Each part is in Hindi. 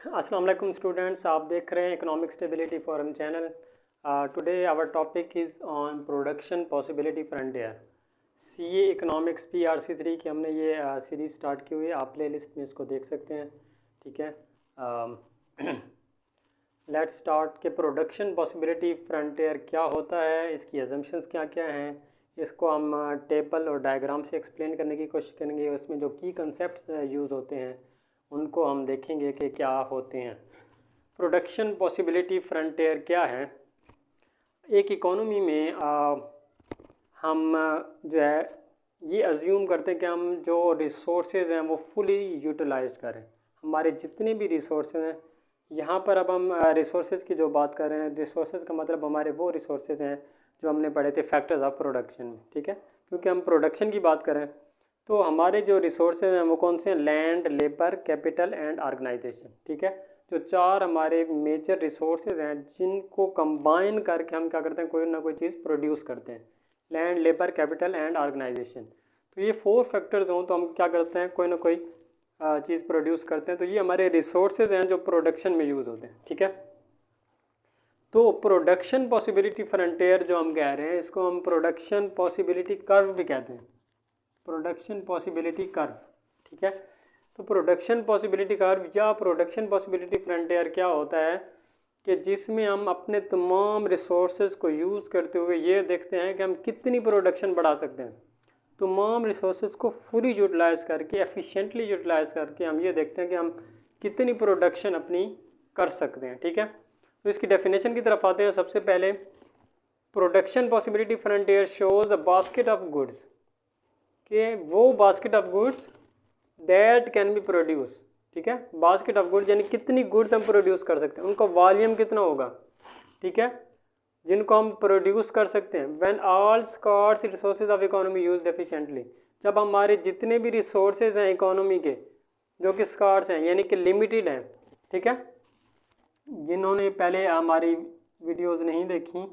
अस्सलाम वालेकुम स्टूडेंट्स, आप देख रहे हैं economic stability forum channel. Today our topic is on production possibility frontier. CA economics PRC3 की हमने ये सीरीज़ स्टार्ट की हुई है। आप प्ले लिस्ट में इसको देख सकते हैं। ठीक है, लेट्स स्टार्ट के प्रोडक्शन पॉसिबिलिटी फ्रंटियर क्या होता है, इसकी एजम्पशंस क्या क्या हैं, इसको हम टेबल और डायग्राम से एक्सप्लेन करने की कोशिश करेंगे। उसमें जो की कंसेप्ट यूज़ होते हैं उनको हम देखेंगे कि क्या होते हैं। प्रोडक्शन पॉसिबिलिटी फ्रंटियर क्या है? एक इकोनॉमी में हम जो है ये अज्यूम करते हैं कि हम जो रिसोर्सेज हैं वो फुली यूटिलाइज करें। हमारे जितने भी रिसोर्सेज हैं, यहाँ पर अब हम रिसोर्सेज की जो बात कर रहे हैं, रिसोर्सेज का मतलब हमारे वो रिसोर्सेज हैं जो हमने पढ़े थे फैक्टर्स ऑफ प्रोडक्शन में। ठीक है, क्योंकि हम प्रोडक्शन की बात करें तो हमारे जो रिसोर्सेज हैं वो कौन से हैं? Land, labour, capital and organisation. ठीक है, जो चार हमारे मेजर रिसोर्सेज हैं जिनको कंबाइन करके हम क्या करते हैं, कोई ना कोई चीज़ प्रोड्यूस करते हैं। Land, labour, capital and organisation. तो ये 4 फैक्टर्स हों तो हम क्या करते हैं, कोई ना कोई चीज़ प्रोड्यूस करते हैं। तो ये हमारे रिसोर्सेज हैं जो प्रोडक्शन में यूज़ होते हैं। ठीक है, तो प्रोडक्शन पॉसिबिलिटी फ्रंटियर जो हम कह रहे हैं इसको हम प्रोडक्शन पॉसिबिलिटी कर्व भी कहते हैं। Production possibility curve. ठीक है, तो प्रोडक्शन पॉसिबिलिटी कर्व या प्रोडक्शन पॉसिबिलिटी फ्रंटियर क्या होता है कि जिसमें हम अपने तमाम रिसोर्सेज को यूज़ करते हुए ये देखते हैं कि हम कितनी प्रोडक्शन बढ़ा सकते हैं। तमाम रिसोर्सेज को फुली यूटिलाइज करके, एफिशिएंटली यूटिलाइज करके हम ये देखते हैं कि हम कितनी प्रोडक्शन अपनी कर सकते हैं। ठीक है, तो इसकी डेफिनेशन की तरफ आते हैं। सबसे पहले production possibility frontier shows a basket of goods, कि वो basket of goods that can be produce. ठीक है, बास्केट ऑफ गुड्स यानी कितनी गुड्स हम प्रोड्यूस कर सकते हैं, उनका वॉल्यूम कितना होगा। ठीक है, जिनको हम प्रोड्यूस कर सकते हैं। When all scarce resources of economy used efficiently, जब हमारे जितने भी रिसोर्सेज हैं इकोनॉमी के जो कि स्कार्स हैं यानी कि लिमिटेड हैं। ठीक है, जिन्होंने पहले हमारी वीडियोस नहीं देखी,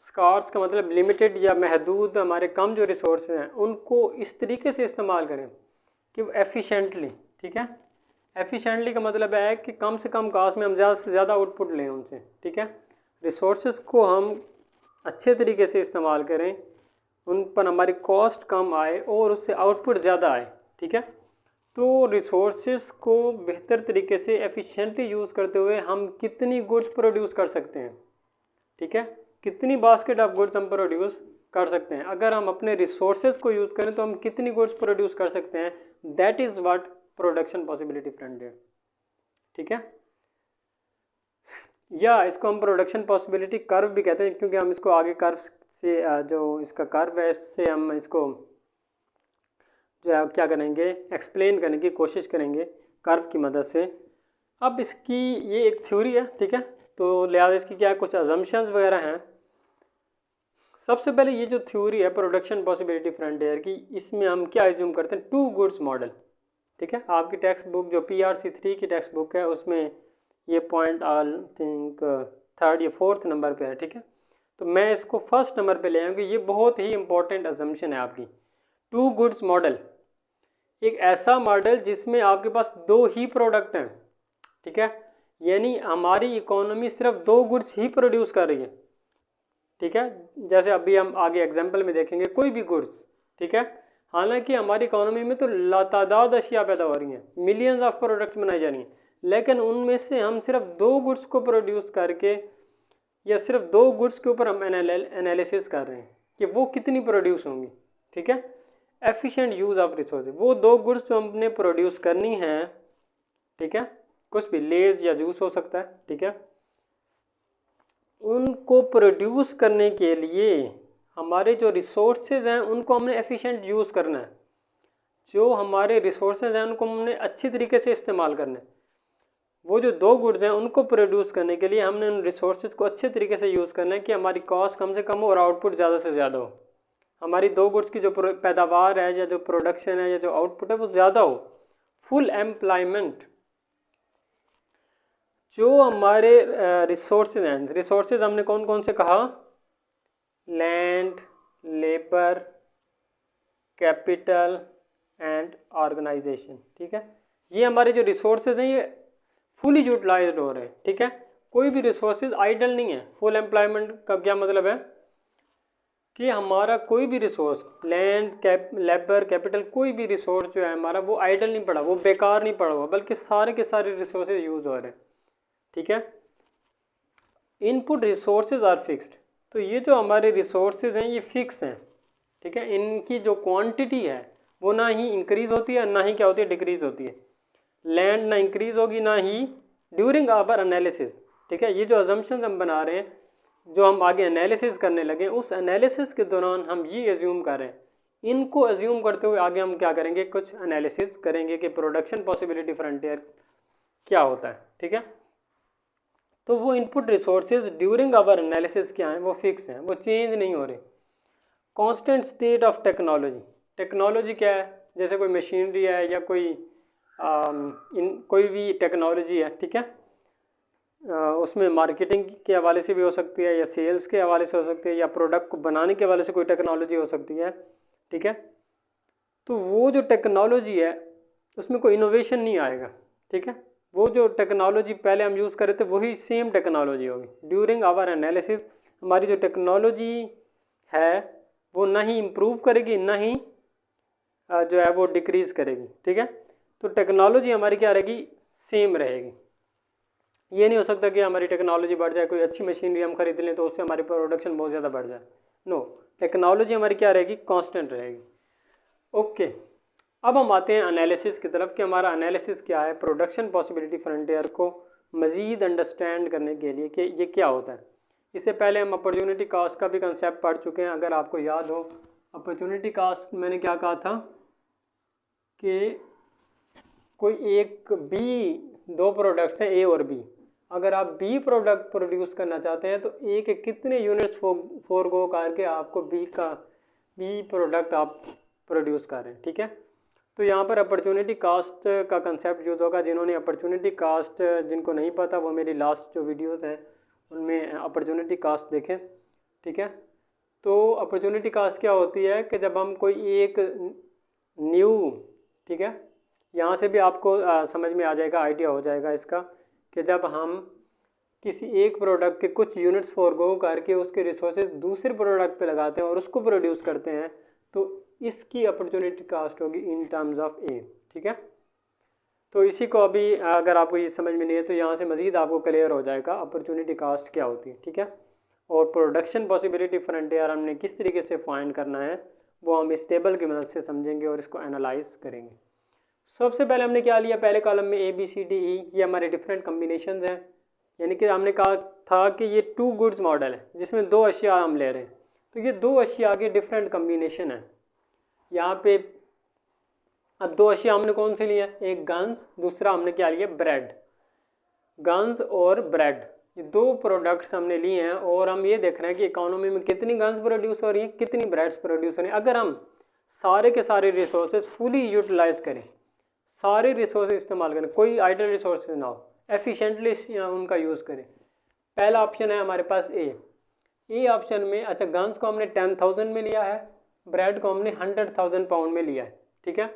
स्कार्स का मतलब लिमिटेड या महदूद, हमारे कम जो रिसोर्सेज हैं उनको इस तरीके से इस्तेमाल करें कि एफिशिएंटली। ठीक है, एफिशिएंटली का मतलब है कि कम से कम कास्ट में हम ज़्यादा से ज़्यादा आउटपुट लें उनसे। ठीक है, रिसोर्सेज को हम अच्छे तरीके से इस्तेमाल करें, उन पर हमारी कॉस्ट कम आए और उससे आउटपुट ज़्यादा आए। ठीक है, तो रिसोर्सेज को बेहतर तरीके से एफिशिएंटली यूज़ करते हुए हम कितनी गुड्स प्रोड्यूस कर सकते हैं। ठीक है, कितनी बास्केट ऑफ गुड्स हम प्रोड्यूस कर सकते हैं। अगर हम अपने रिसोर्सेज को यूज़ करें तो हम कितनी गुड्स प्रोड्यूस कर सकते हैं। That is what production possibility frontier. ठीक है, या इसको हम प्रोडक्शन पॉसिबिलिटी कर्व भी कहते हैं, क्योंकि हम इसको आगे कर्व से जो इसका कर्व है इससे हम इसको जो है क्या करेंगे, एक्सप्लेन करने की कोशिश करेंगे कर्व की मदद से। अब इसकी ये एक थ्योरी है। ठीक है, तो लिहाजा इसकी क्या कुछ अजम्पशंस वगैरह हैं। सबसे पहले ये जो थ्योरी है प्रोडक्शन पॉसिबिलिटी फ्रंटियर की, इसमें हम क्या एज्यूम करते हैं, 2 गुड्स मॉडल। ठीक है, आपकी टेक्स्ट बुक जो PRC3 की टेक्स्ट बुक है उसमें ये पॉइंट आई थिंक 3rd या 4th नंबर पे है। ठीक है, तो मैं इसको 1st नंबर पे ले आऊँगी। ये बहुत ही इंपॉर्टेंट अजम्पशन है आपकी। 2 गुड्स मॉडल, एक ऐसा मॉडल जिसमें आपके पास 2 ही प्रोडक्ट हैं। ठीक है, यानी हमारी इकोनॉमी सिर्फ 2 गुड्स ही प्रोड्यूस कर रही है। ठीक है, जैसे अभी हम आगे एग्जाम्पल में देखेंगे कोई भी गुड्स। ठीक है, हालांकि हमारी इकोनॉमी में तो लातादाद अशिया पैदा हो रही हैं, मिलियंस ऑफ प्रोडक्ट्स बनाई जा रही हैं, लेकिन उनमें से हम सिर्फ 2 गुड्स को प्रोड्यूस करके या सिर्फ 2 गुड्स के ऊपर हम एनालिसिस कर रहे हैं कि वो कितनी प्रोड्यूस होंगी। ठीक है, एफिशिएंट यूज़ ऑफ रिसोर्सेज, वो 2 गुड्स जो हमने प्रोड्यूस करनी है। ठीक है, कुछ भी लेज या जूस हो सकता है। ठीक है, उनको प्रोड्यूस करने के लिए हमारे जो रिसोर्सेज हैं उनको हमने एफिशिएंट यूज़ करना है। जो हमारे रिसोर्सेज हैं उनको हमने अच्छी तरीके से इस्तेमाल करना है। वो जो 2 गुड्स हैं उनको प्रोड्यूस करने के लिए हमने उन रिसोर्सेज को अच्छे तरीके से यूज़ करना है कि हमारी कॉस्ट कम से कम हो और आउटपुट ज़्यादा से ज़्यादा हो। हमारी 2 गुड्स की जो पैदावार है या जो प्रोडक्शन है या जो आउटपुट है वो ज़्यादा हो। Full employment. जो हमारे रिसोर्सेज हैं, रिसोर्सेज हमने कौन कौन से कहा, land, labour, capital and organisation. ठीक है, ये हमारे जो रिसोर्सेज हैं ये फुली यूटिलाइज्ड हो रहे हैं, ठीक है। कोई भी रिसोर्सेज आइडल नहीं है। फुल एम्प्लॉयमेंट का क्या मतलब है कि हमारा कोई भी रिसोर्स, लैंड, लेबर, कैपिटल, कोई भी रिसोर्स जो है हमारा वो आइडल नहीं पड़ा, वो बेकार नहीं पड़ा हुआ, बल्कि सारे के सारे रिसोर्सेज यूज हो रहे हैं, ठीक है। इनपुट रिसोर्सेज आर फिक्स्ड, तो ये जो हमारे रिसोर्सेज हैं ये फिक्स हैं, ठीक है। इनकी जो क्वांटिटी है वो ना ही इंक्रीज होती है ना ही क्या होती है, डिक्रीज होती है। लैंड ना इंक्रीज होगी ना ही ड्यूरिंग आवर एनालिसिस, ठीक है। ये जो अजम्पशन हम बना रहे हैं, जो हम आगे एनालिसिस करने लगे, उस एनालिसिस के दौरान हम ये एज्यूम कर रहे हैं, इनको एज्यूम करते हुए आगे हम क्या करेंगे, कुछ एनालिसिस करेंगे कि प्रोडक्शन पॉसिबिलिटी फ्रंटियर क्या होता है, ठीक है। तो वो input resources during our analysis क्या हैं, वो फिक्स हैं, वो चेंज नहीं हो रहे। Constant state of technology, technology क्या है, जैसे कोई मशीनरी है या कोई कोई भी टेक्नोलॉजी है, ठीक है। उसमें मार्केटिंग के हवाले से भी हो सकती है, या सेल्स के हवाले से हो सकती है, या प्रोडक्ट को बनाने के हवाले से कोई टेक्नोलॉजी हो सकती है, ठीक है। तो वो जो टेक्नोलॉजी है उसमें कोई इनोवेशन नहीं आएगा, ठीक है। वो जो टेक्नोलॉजी पहले हम यूज़ कर रहे थे वही सेम टेक्नोलॉजी होगी। ड्यूरिंग आवर एनालिसिस हमारी जो टेक्नोलॉजी है वो ना ही इम्प्रूव करेगी ना ही जो है वो डिक्रीज़ करेगी, ठीक है। तो टेक्नोलॉजी हमारी क्या रहेगी, सेम रहेगी। ये नहीं हो सकता कि हमारी टेक्नोलॉजी बढ़ जाए, कोई अच्छी मशीनरी हम खरीद लें तो उससे हमारी प्रोडक्शन बहुत ज़्यादा बढ़ जाए, नो। टेक्नोलॉजी हमारी क्या रहेगी, कांस्टेंट रहेगी। ओके, अब हम आते हैं एनालिसिस की तरफ कि हमारा एनालिसिस क्या है प्रोडक्शन पॉसिबिलिटी फ्रंटियर को मज़ीद अंडरस्टैंड करने के लिए कि ये क्या होता है। इससे पहले हम अपॉर्चुनिटी कॉस्ट का भी कंसेप्ट पढ़ चुके हैं। अगर आपको याद हो, अपॉर्चुनिटी कॉस्ट मैंने क्या कहा था कि कोई एक बी, दो प्रोडक्ट्स हैं ए और बी, अगर आप बी प्रोडक्ट प्रोड्यूस करना चाहते हैं तो ए के कितने यूनिट्स फोरगो करके आपको बी प्रोडक्ट आप प्रोड्यूस कर रहे हैं, ठीक है। तो यहाँ पर अपॉर्चुनिटी कास्ट का कंसेप्ट यूज़ होगा। जिन्होंने अपॉर्चुनिटी कास्ट, जिनको नहीं पता वो मेरी लास्ट जो वीडियोस हैं उनमें अपॉर्चुनिटी कास्ट देखें, ठीक है। तो अपॉर्चुनिटी कास्ट क्या होती है कि जब हम कोई एक न्यू, ठीक है, यहाँ से भी आपको समझ में आ जाएगा, आइडिया हो जाएगा इसका, कि जब हम किसी एक प्रोडक्ट के कुछ यूनिट्स फॉरगो करके उसके रिसोर्सेज दूसरे प्रोडक्ट पे लगाते हैं और उसको प्रोड्यूस करते हैं, तो इसकी अपॉर्चुनिटी कास्ट होगी इन टर्म्स ऑफ ए, ठीक है। तो इसी को अभी अगर आपको ये समझ में नहीं है तो यहाँ से मज़ीद आपको क्लियर हो जाएगा अपॉर्चुनिटी कास्ट क्या होती है, ठीक है। और प्रोडक्शन पॉसिबिलिटी फ्रंटियर हमने किस तरीके से फाइंड करना है वो हम इस टेबल की मदद से समझेंगे और इसको एनालाइज करेंगे। सबसे पहले हमने क्या लिया, पहले कॉलम में A B C D E, ये हमारे डिफरेंट कम्बिनेशन हैं। यानी कि हमने कहा था कि ये 2 गुड्स मॉडल है जिसमें 2 अशिया हम ले रहे हैं, तो ये 2 अशिया के डिफरेंट कम्बिनेशन है। यहाँ पे अब 2 अशिया हमने कौन से लिए, एक गन्स, दूसरा हमने क्या लिया, ब्रेड। गन्स और ब्रेड, ये 2 प्रोडक्ट्स हमने लिए हैं और हम ये देख रहे हैं कि इकोनॉमी में कितनी गन्स प्रोड्यूस हो रही हैं, कितनी ब्रेड्स प्रोड्यूस हो रही हैं। अगर हम सारे के सारे रिसोर्सेज फुली यूटिलाइज करें, सारे रिसोर्सेज इस्तेमाल करें, कोई आइडल रिसोर्सेज ना हो, एफिशिएंटली उनका यूज़ करें। पहला ऑप्शन है हमारे पास ए ऑप्शन में, अच्छा गन्स को हमने 10,000 में लिया है, ब्रेड को हमने 100,000 पाउंड में लिया है, ठीक है।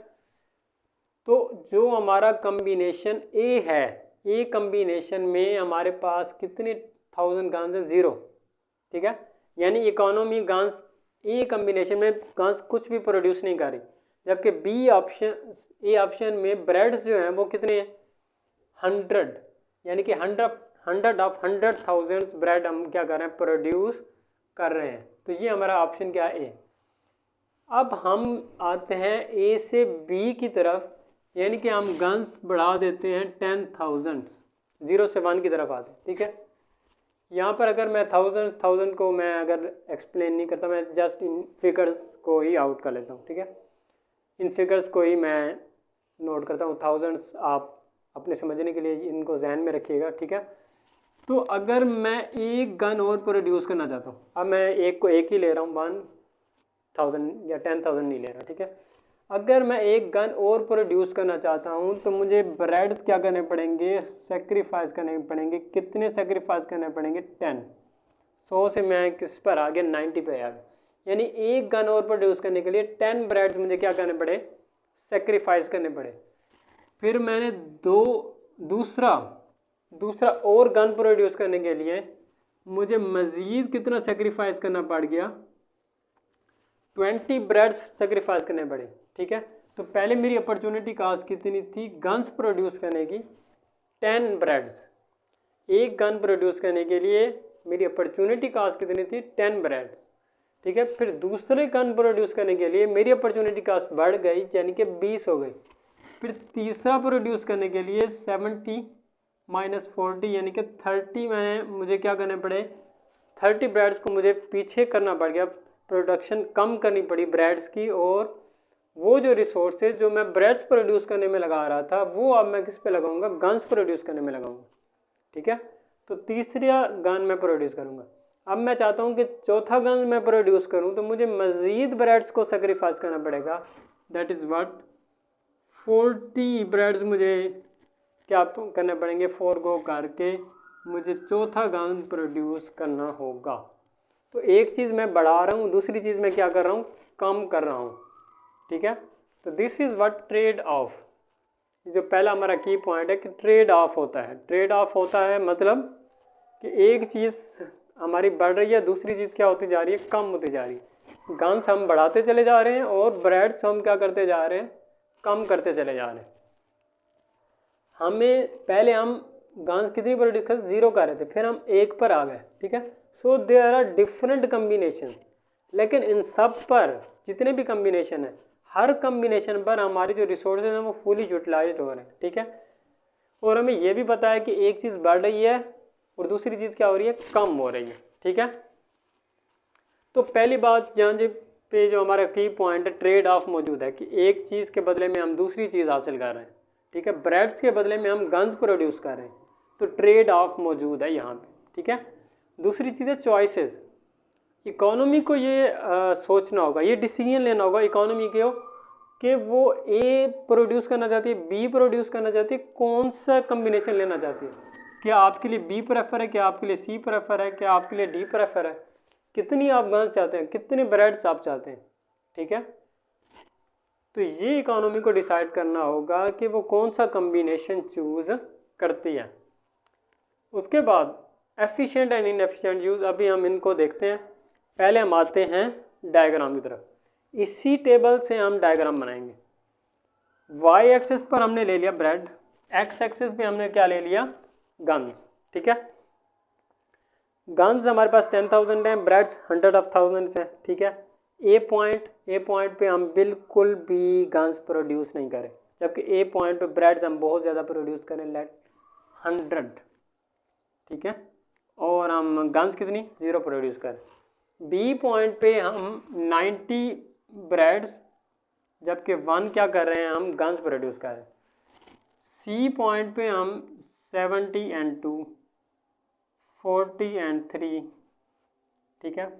तो जो हमारा कम्बिनेशन ए है, ए कम्बिनेशन में हमारे पास कितने 1000 गन्स हैं, 0, ठीक है। यानी इकोनॉमी गन्स ए कम्बिनेशन में गन्स कुछ भी प्रोड्यूस नहीं कर रही, जबकि बी ऑप्शन, ए ऑप्शन में ब्रेड्स जो हैं वो कितने हैं, 100, यानी कि 100 ऑफ 100,000 ब्रेड हम क्या कर रहे हैं, प्रोड्यूस कर रहे हैं। तो ये हमारा ऑप्शन क्या है, ए। अब हम आते हैं ए से बी की तरफ, यानी कि हम गन्स बढ़ा देते हैं 10,000, 0 से 1 की तरफ आते हैं, ठीक है। यहाँ पर अगर मैं 1000 को मैं अगर एक्सप्लेन नहीं करता, मैं जस्ट इन फिगर्स को ही आउट कर लेता हूँ, ठीक है। इन फिगर्स को ही मैं नोट करता हूँ, 1000 आप अपने समझने के लिए इनको जहन में रखिएगा, ठीक है। तो अगर मैं एक गन और प्रोड्यूस करना चाहता हूँ, अब मैं एक को एक ही ले रहा हूँ, 1000 या 10,000 नहीं ले रहा, ठीक है। अगर मैं एक गन और प्रोड्यूस करना चाहता हूँ तो मुझे ब्रेड्स क्या करने पड़ेंगे, सेक्रीफाइस करने पड़ेंगे। कितने सेक्रीफाइस करने पड़ेंगे, 10। 100 से मैं किस पर आ गया, 90 पे आ गया। यानी एक गन और प्रोड्यूस करने के लिए 10 ब्रेड्स मुझे क्या करने पड़े, सेक्रीफाइस करने पड़े। फिर मैंने दूसरा और गन प्रोड्यूस करने के लिए मुझे मज़ीद कितना सेक्रीफाइस करना पड़ गया, 20 ब्रेड्स सेक्रीफाइस करने पड़े। ठीक है, तो पहले मेरी अपॉर्चुनिटी कास्ट कितनी थी गन्स प्रोड्यूस करने की, 10 ब्रेड्स। एक गन प्रोड्यूस करने के लिए मेरी अपॉर्चुनिटी कास्ट कितनी थी, 10 ब्रेड्स। ठीक है, फिर दूसरे गन प्रोड्यूस करने के लिए मेरी अपॉर्चुनिटी कास्ट बढ़ गई, यानी कि 20 हो गई। फिर तीसरा प्रोड्यूस करने के लिए 70 माइनस 40 यानी कि 30 मुझे क्या करने पड़े, 30 ब्रेड्स को मुझे पीछे करना पड़ गया, प्रोडक्शन कम करनी पड़ी ब्रेड्स की, और वो जो रिसोर्सेज जो मैं ब्रेड्स प्रोड्यूस करने में लगा रहा था वो अब मैं किस पे लगाऊंगा, गन्स प्रोड्यूस करने में लगाऊंगा। ठीक है, तो तीसरा गन मैं प्रोड्यूस करूंगा। अब मैं चाहता हूं कि चौथा गन मैं प्रोड्यूस करूं, तो मुझे मज़ीद ब्रेड्स को सेक्रीफाइस करना पड़ेगा, दैट इज़ व्हाट 40 ब्रेड्स मुझे क्या करने पड़ेंगे, फोरगो करके मुझे चौथा गन प्रोड्यूस करना होगा। तो एक चीज़ मैं बढ़ा रहा हूँ, दूसरी चीज़ मैं क्या कर रहा हूँ, कम कर रहा हूँ। ठीक है, तो this is what trade off, जो पहला हमारा की पॉइंट है कि ट्रेड ऑफ होता है। ट्रेड ऑफ होता है मतलब कि एक चीज़ हमारी बढ़ रही है, दूसरी चीज़ क्या होती जा रही है, कम होती जा रही है। गन्स हम बढ़ाते चले जा रहे हैं और ब्रेड्स हम क्या करते जा रहे हैं, कम करते चले जा रहे हैं। हमें पहले हम गन्स कितनी प्रोड्यूस कर, 0 कर रहे थे, फिर हम 1 पर आ गए। ठीक है, so there are different combination, लेकिन इन सब पर जितने भी कम्बिनेशन है, हर कम्बिनेशन पर हमारे जो रिसोर्सेज हैं वो फुली यूटिलाइज हो रहे हैं। ठीक है, और हमें यह भी पता है कि एक चीज़ बढ़ रही है और दूसरी चीज़ क्या हो रही है, कम हो रही है। ठीक है, तो पहली बात यहाँ पे जो हमारा की पॉइंट है, ट्रेड ऑफ मौजूद है कि एक चीज़ के बदले में हम दूसरी चीज़ हासिल कर रहे हैं। ठीक है, ब्रेड्स के बदले में हम गन्स प्रोड्यूस कर रहे हैं, तो ट्रेड ऑफ मौजूद है यहाँ पे। ठीक है, दूसरी चीज़ है चॉइसेस। इकोनॉमी को ये सोचना होगा, ये डिसीजन लेना होगा इकोनॉमी को कि वो ए प्रोड्यूस करना चाहती है, बी प्रोड्यूस करना चाहती है, कौन सा कम्बिनेशन लेना चाहती है। क्या आपके लिए बी प्रेफर है, क्या आपके लिए सी प्रेफर है, क्या आपके लिए डी प्रेफर है, कितनी आप गन्स चाहते हैं, कितने ब्रेड्स आप चाहते हैं। ठीक है, तो ये इकोनॉमी को डिसाइड करना होगा कि वो कौन सा कम्बिनेशन चूज़ करती है। उसके बाद एफिशिएंट एंड इनएफिशिएंट यूज़, अभी हम इनको देखते हैं। पहले हम आते हैं डायग्राम की तरफ। इसी टेबल से हम डायग्राम बनाएंगे। वाई एक्सेस पर हमने ले लिया ब्रेड, एक्स एक्सेस पे हमने क्या ले लिया, गन्स। ठीक है, गन्स हमारे पास 10,000 हैं, ब्रेड्स 100 ऑफ थाउजेंड्स हैं। ठीक है, ए पॉइंट पे हम बिल्कुल भी गन्स प्रोड्यूस नहीं करें, जबकि ए पॉइंट पे ब्रेड्स हम बहुत ज़्यादा प्रोड्यूस करें, लेट 100। ठीक है, और हम गन्स कितनी, 0 प्रोड्यूस करें। बी पॉइंट पे हम 90 ब्रेड्स, जबकि 1 क्या कर रहे हैं, हम गन्स प्रोड्यूस कर रहे हैं। सी पॉइंट पे हम 70 एंड 2, 40 एंड 3। ठीक है,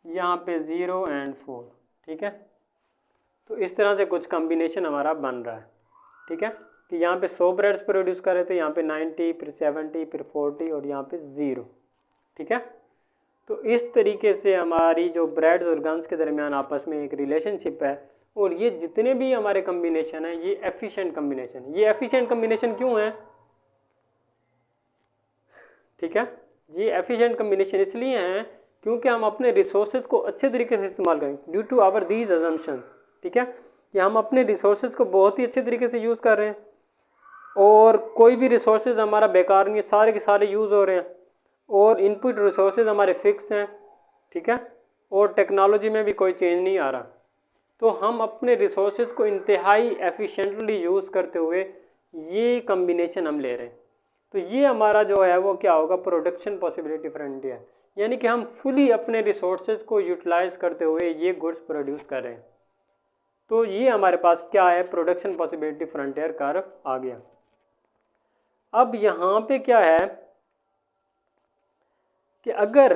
यहाँ पे 0 एंड 4। ठीक है, तो इस तरह से कुछ कम्बिनेशन हमारा बन रहा है। ठीक है, कि यहाँ पे 100 ब्रेड्स प्रोड्यूस कर रहे थे, यहाँ पे 90, फिर 70, फिर 40 और यहाँ पे 0। ठीक है, तो इस तरीके से हमारी जो ब्रेड्स और गन्स के दरमियान आपस में एक रिलेशनशिप है, और ये जितने भी हमारे कम्बिनेशन हैं ये एफिशिएंट कम्बिनेशन है। ये एफिशिएंट कम्बिनेशन क्यों है, ठीक है, ये एफिशिएंट कम्बिनेशन इसलिए हैं क्योंकि हम अपने रिसोर्सेज को अच्छे तरीके से इस्तेमाल करें, due to our these assumptions. ठीक है, कि हम अपने रिसोर्सेज को बहुत ही अच्छे तरीके से यूज़ कर रहे हैं, और कोई भी रिसोर्सेज हमारा बेकार नहीं है, सारे के सारे यूज़ हो रहे हैं, और इनपुट रिसोर्सेज हमारे फिक्स हैं। ठीक है, और टेक्नोलॉजी में भी कोई चेंज नहीं आ रहा, तो हम अपने रिसोर्सेज को इंतहाई एफिशिएंटली यूज़ करते हुए ये कम्बिनेशन हम ले रहे हैं। तो ये हमारा जो है वो क्या होगा, प्रोडक्शन पॉसिबिलिटी फ्रंटियर, यानी कि हम फुली अपने रिसोर्सेज को यूटिलाइज करते हुए ये गुड्स प्रोड्यूस कर रहे हैं। तो ये हमारे पास क्या है, प्रोडक्शन पॉसिबिलिटी फ्रंटियर कर्व आ गया। अब यहाँ पे क्या है कि अगर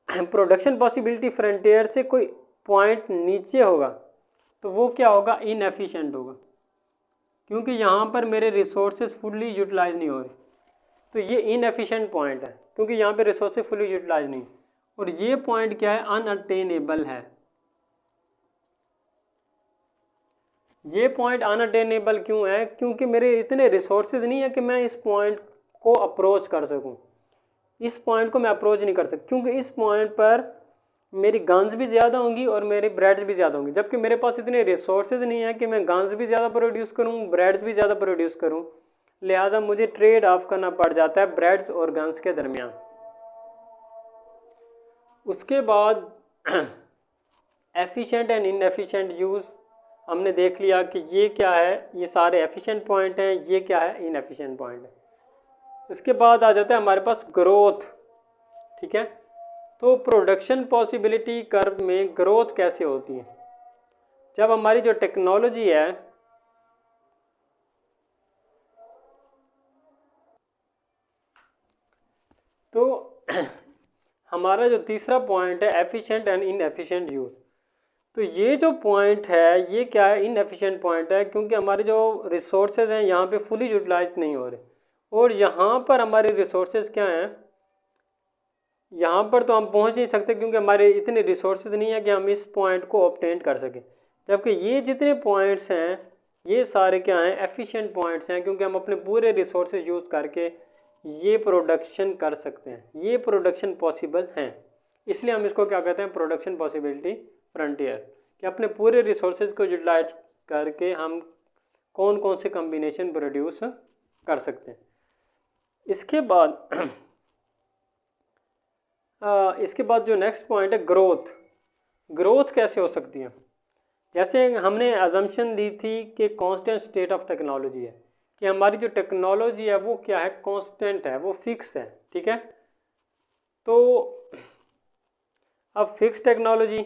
प्रोडक्शन पॉसिबिलिटी फ्रंटियर से कोई पॉइंट नीचे होगा तो वो क्या होगा, इनएफिशिएंट होगा, क्योंकि यहाँ पर मेरे रिसोर्सेज फुली यूटिलाइज नहीं हो रहे, तो ये इनएफिशिएंट पॉइंट है क्योंकि यहाँ पे रिसोर्सेज फुली यूटिलाइज नहीं। और ये पॉइंट क्या है, अनअटेनेबल है। ये पॉइंट अनअटेनेबल क्यों है? क्योंकि मेरे इतने रिसोर्सेज नहीं है कि मैं इस पॉइंट को अप्रोच कर सकूं। इस पॉइंट को मैं अप्रोच नहीं कर सकता क्योंकि इस पॉइंट पर मेरी गन्स भी ज़्यादा होंगी और मेरी ब्रेड्स भी ज़्यादा होंगी, जबकि मेरे पास इतने रिसोर्सेज नहीं है कि मैं गन्स भी ज़्यादा प्रोड्यूस करूं, ब्रेड्स भी ज़्यादा प्रोड्यूस करूं। लिहाजा मुझे ट्रेड ऑफ करना पड़ जाता है ब्रेड्स और गन्स के दरमियान। उसके बाद एफिशिएंट एंड इनएफिशिएंट यूज़ हमने देख लिया कि ये क्या है, ये सारे एफिशिएंट पॉइंट हैं, ये क्या है, इनएफिशिएंट पॉइंट है। इसके बाद आ जाता है हमारे पास ग्रोथ। ठीक है, तो प्रोडक्शन पॉसिबिलिटी कर्व में ग्रोथ कैसे होती है? जब हमारी जो टेक्नोलॉजी है तो हमारा जो तीसरा पॉइंट है एफिशिएंट एंड इनएफिशिएंट यूज़, तो ये जो पॉइंट है ये क्या है, इनएफिशिएंट पॉइंट है, क्योंकि हमारे जो रिसोर्सेज हैं यहाँ पे फुली यूटिलाइज नहीं हो रहे। और यहाँ पर हमारे रिसोर्सेज क्या हैं, यहाँ पर तो हम पहुँच नहीं सकते क्योंकि हमारे इतने रिसोर्सेज नहीं है कि हम इस पॉइंट को ऑब्टेन कर सकें। जबकि ये जितने पॉइंट्स हैं ये सारे क्या हैं, एफिशिएंट पॉइंट्स हैं, क्योंकि हम अपने पूरे रिसोर्सेज यूज़ करके ये प्रोडक्शन कर सकते हैं, ये प्रोडक्शन पॉसिबल हैं। इसलिए हम इसको क्या कहते हैं, प्रोडक्शन पॉसिबिलिटी फ्रंटियर, कि अपने पूरे रिसोर्सेज को यूटिलाइज करके हम कौन कौन से कम्बिनेशन प्रोड्यूस कर सकते हैं। इसके बाद जो नेक्स्ट पॉइंट है ग्रोथ। ग्रोथ कैसे हो सकती है? जैसे हमने अजम्पशन दी थी कि कांस्टेंट स्टेट ऑफ टेक्नोलॉजी है, कि हमारी जो टेक्नोलॉजी है वो क्या है, कांस्टेंट है, वो फिक्स है। ठीक है, तो अब फिक्स टेक्नोलॉजी,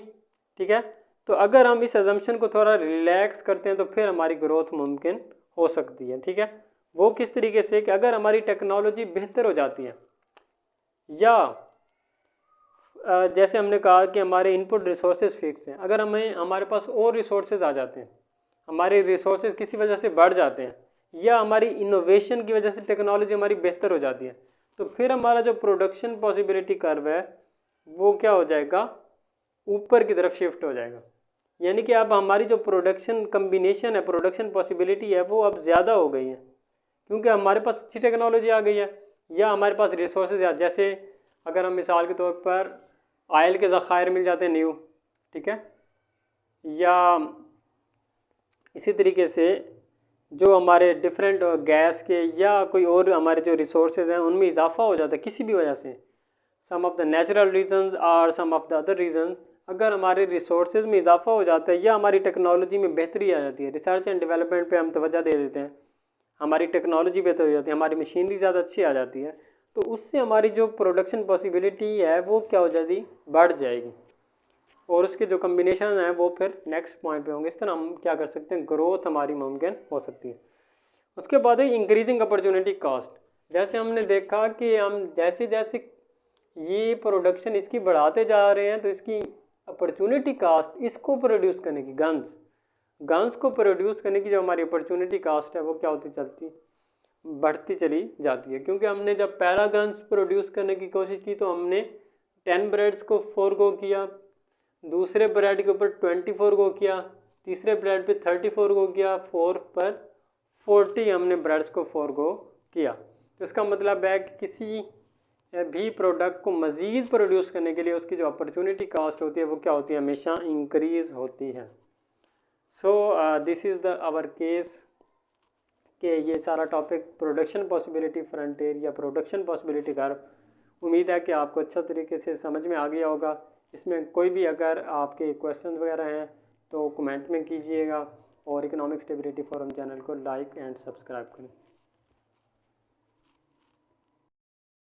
ठीक है, तो अगर हम इस अजम्पशन को थोड़ा रिलैक्स करते हैं तो फिर हमारी ग्रोथ मुमकिन हो सकती है। ठीक है, वो किस तरीके से कि अगर हमारी टेक्नोलॉजी बेहतर हो जाती है, या जैसे हमने कहा कि हमारे इनपुट रिसोर्सेज फिक्स हैं, अगर हमारे पास और रिसोर्सेज आ जाते हैं, हमारे रिसोर्सेज किसी वजह से बढ़ जाते हैं, या हमारी इनोवेशन की वजह से टेक्नोलॉजी हमारी बेहतर हो जाती है, तो फिर हमारा जो प्रोडक्शन पॉसिबिलिटी कर्व है वो क्या हो जाएगा, ऊपर की तरफ शिफ्ट हो जाएगा। यानी कि अब हमारी जो प्रोडक्शन कम्बिनेशन है, प्रोडक्शन पॉसिबिलिटी है, वो अब ज़्यादा हो गई है क्योंकि हमारे पास अच्छी टेक्नोलॉजी आ गई है, या हमारे पास रिसोर्सेज जैसे अगर हम मिसाल के तौर पर ऑयल के ज़खायर मिल जाते हैं न्यू, ठीक है, या इसी तरीके से जो हमारे डिफरेंट गैस के या कोई और हमारे जो रिसोर्सेज हैं उनमें इजाफा हो जाता है किसी भी वजह से, सम ऑफ द नेचुरल रीजंस और सम ऑफ द अदर रीजंस, अगर हमारे रिसोर्सेज में इजाफा हो जाता है या हमारी टेक्नोलॉजी में बेहतरी आ जाती है, रिसर्च एंड डेवलपमेंट पे हम तवज्जो दे देते हैं, हमारी टेक्नोलॉजी बेहतर हो जाती है, हमारी मशीनरी ज़्यादा अच्छी आ जाती है, तो उससे हमारी जो प्रोडक्शन पॉसिबिलिटी है वो क्या हो जाएगी, बढ़ जाएगी, और उसके जो कम्बिनेशन है वो फिर नेक्स्ट पॉइंट पे होंगे। इस तरह हम क्या कर सकते हैं, ग्रोथ हमारी मुमकिन हो सकती है। उसके बाद है इंक्रीजिंग अपॉर्चुनिटी कॉस्ट। जैसे हमने देखा कि हम जैसे जैसे ये प्रोडक्शन इसकी बढ़ाते जा रहे हैं तो इसकी अपॉर्चुनिटी कास्ट, इसको प्रोड्यूस करने की गन्स को प्रोड्यूस करने की जो हमारी अपॉर्चुनिटी कास्ट है वो क्या होती चलती, बढ़ती चली जाती है। क्योंकि हमने जब पहला गन्स प्रोड्यूस करने की कोशिश की तो हमने 10 ब्रेड्स को फोरगो किया, दूसरे ब्रेड के ऊपर 24 गो किया, तीसरे ब्रेड पे 34 गो किया, 4 पर 40 हमने ब्रेड्स को फोरगो किया। तो इसका मतलब है कि किसी भी प्रोडक्ट को मज़ीद प्रोड्यूस करने के लिए उसकी जो अपॉर्चुनिटी कास्ट होती है वो क्या होती है, हमेशा इंक्रीज़ होती है। So this is the our case कि ये सारा टॉपिक प्रोडक्शन पॉसिबिलिटी फ्रंटियर या प्रोडक्शन पॉसिबिलिटी कर्व। उम्मीद है कि आपको अच्छा तरीके से समझ में आ गया होगा। इसमें कोई भी अगर आपके क्वेश्चन वगैरह हैं तो कमेंट में कीजिएगा, और इकोनॉमिक स्टेबिलिटी फोरम चैनल को लाइक एंड सब्सक्राइब करें।